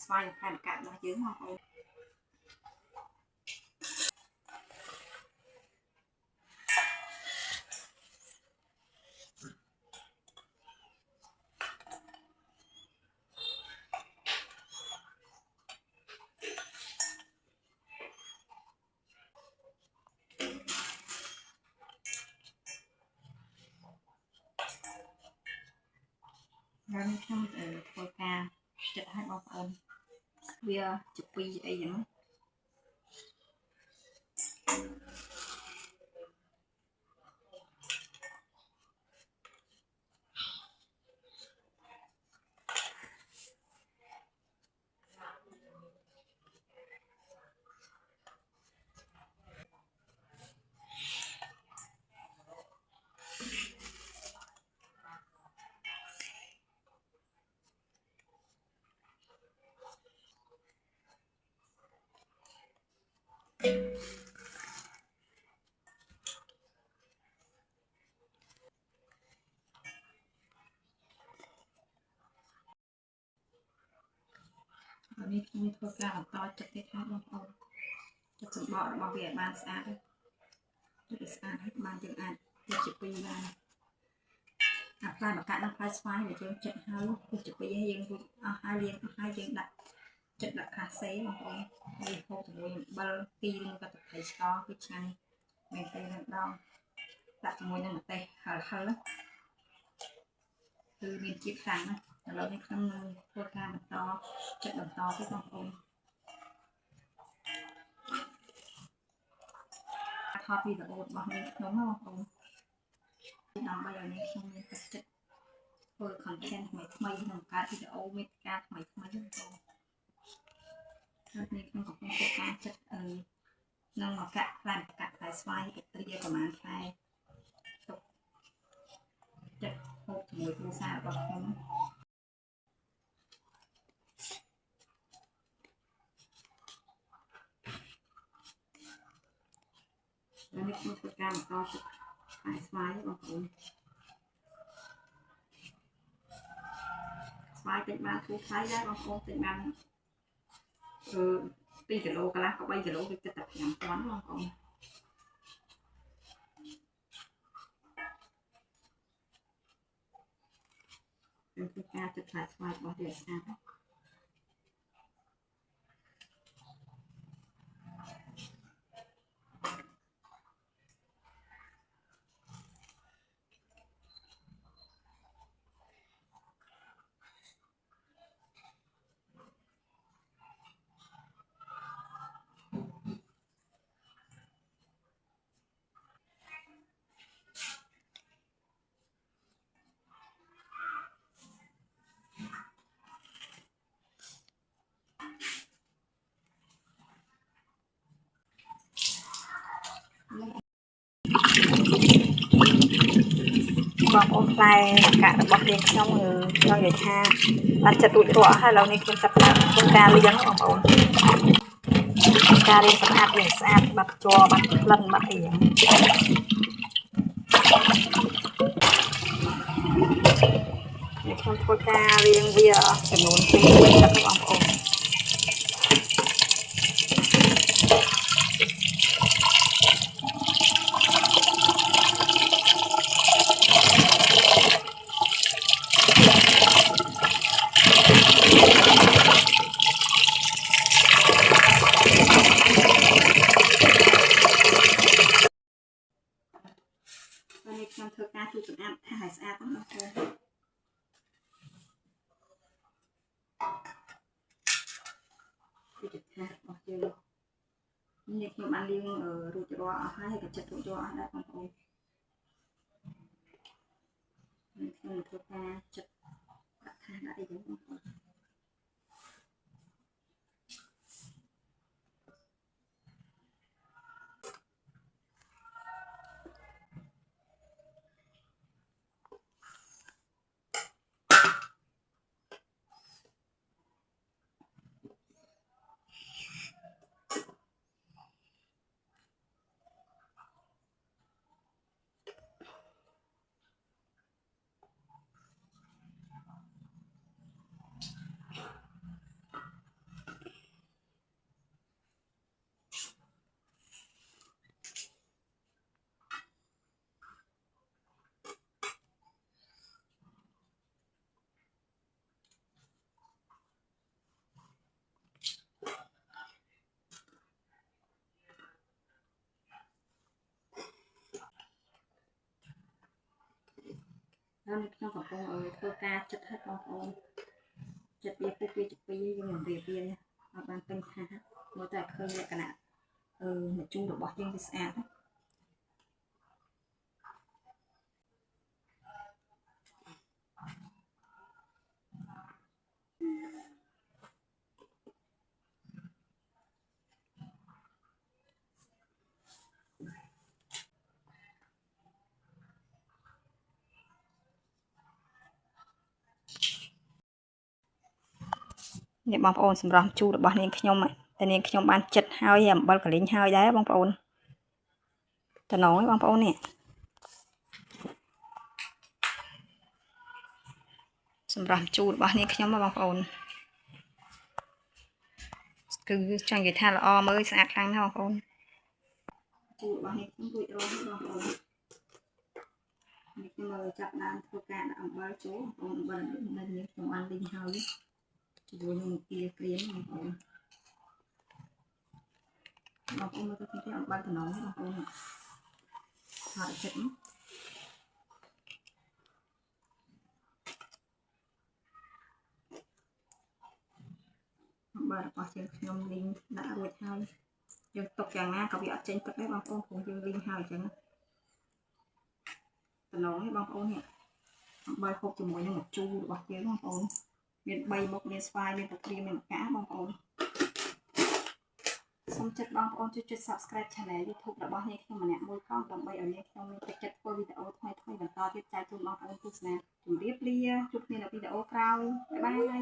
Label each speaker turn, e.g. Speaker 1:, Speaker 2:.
Speaker 1: ស្វាយផែនកាត់របស់យើងបងប្អូនហើយខ្ញុំធ្វើការចិត្តឲ្យបងប្អូនវាជាពីរអីចឹងនេះខ្ញុំធ្វើការបន្តចិត្តទៀតហើយបងប្អូនចិត្តសម្បករបស់វាឲ្យបានស្អាតទៅស្អាតហើយបានយើងអាចយកជាពីរបានអាផ្លែម្កាក់និងផ្លែស្វាយដែលយើងចិត្តហើយគឺជាពីរហើយយើងរួចអស់ហើយលាងអស់ហើយយើងដាក់ចិត្តដាក់ខាសេបងប្អូនហើយហូបជាមួយអំបិលទីឬក៏ទឹកត្រីស្ករគឺឆ្ងាញ់មែនទេនឹងដងដាក់ជាមួយនឹងម្ទេសហឹរគឺមានជាតិខ្លាំងណាស់ឥឡូវនេះខ្ញុំនឹងធ្វើការបន្តចិត្តបន្តទៀតបងប្អូនថតវីដេអូរបស់នេះខ្ញុំបងប្អូនដើម្បីឲ្យនេះខ្ញុំមានទឹកចិត្តធ្វើ content ថ្មីក្នុងការវីដេអូមេតិកាថ្មីបងប្អូនហើយនេះខ្ញុំកំពុងធ្វើការចិត្តនឹងមកកាក់ផ្លែម្កាក់ផ្លែស្វាយឥត្រាប្រហែលខែទុកចិត្តហូបជាមួយគ្រួសាររបស់ខ្ញុំហើយនេះខ្ញុំធ្វើការបន្តចិត្តផ្លែស្វាយបងប្អូនស្វាយទិញបានធូរថ្លៃដែរបងប្អូនទិញបាន2 គីឡូកន្លះក៏3 គីឡូវាគិតតែ 5,000 បងប្អូនខ្ញុំធ្វើការចិត្តផ្លែស្វាយរបស់វាស្អាតបងប្អូនផ្លែកាក់របស់យើងខ្ញុំខ្ញុំនិយាយថាបានចិត្តរួចរាល់ហើយឥឡូវនេះខ្ញុំចាប់ផ្ដើមធ្វើការលាងបងប្អូនការលាងសម្អាតវាស្អាតបាត់ជ័របាត់ក្លិនបាត់អីហ្នឹងខ្ញុំធ្វើការលាងវាចំនួន2 ទឹកបងប្អូនខ្ញុំធ្វើការជូតសម្អាតថាឲ្យស្អាតបងប្អូនគឺជាថារបស់យើងនេះខ្ញុំបានលាងរួចរាល់អស់ហើយក៏ចិត្តរួចរាល់អស់ដែរបងប្អូនខ្ញុំធ្វើការចិត្តដាក់ថាដាក់អីចឹងបងប្អូន ហើយនៅក្នុងកំពុងធ្វើការចិត្តហិតបងប្អូនចិត្តវាពុះវាជាពីរយើងរៀបវាឲ្យបានពេញថាមើលតែឃើញលក្ខណៈម្ជូររបស់យើងវាស្អាតនេះបងប្អូនសម្រាប់ជូររបស់នាងខ្ញុំតែនាងខ្ញុំបានចិត្តហើយអំបិលកលីងហើយដែរបងប្អូនតំណងឯងបងប្អូននេះសម្រាប់ជូររបស់នាងខ្ញុំបងប្អូនគឺចង់និយាយថាល្អមើលស្អាតខ្លាំងណាស់បងប្អូនជូររបស់នាងខ្ញុំរួចរាល់បងប្អូននេះខ្ញុំចាប់ដើមធ្វើការដាក់អំបិលចូលបងប្អូនអំបិលនៅនាងខ្ញុំបានលីងហើយជាមួយនឹងពៀក្រៀមបងប្អូនមើលទៅទីអំបិលតំណងបងប្អូនហើយចិត្តបាទរបស់យើងខ្ញុំលីងដាក់រួចហើយយើងទុកយ៉ាងណាក៏វាអត់ចេញទឹកដែរបងប្អូនព្រោះយើងលីងហើយអញ្ចឹងតំណងនេះបងប្អូននេះអំបិលហូបជាមួយនឹងម្ជូររបស់យើងបងប្អូនមាន3មុខមានស្វាយមានទឹកក្រៀមមានម្កាបងប្អូនសូមចិត្តបងប្អូនជួយចុច Subscribe Channel YouTube របស់នាងខ្ញុំម្នាក់មួយផងដើម្បីឲ្យនាងខ្ញុំមានទឹកចិត្តធ្វើវីដេអូថ្មីៗបន្តទៀតចែកជូនបងប្អូនទស្សនាជម្រាបលាជួបគ្នានៅវីដេអូក្រោយបាយបាយ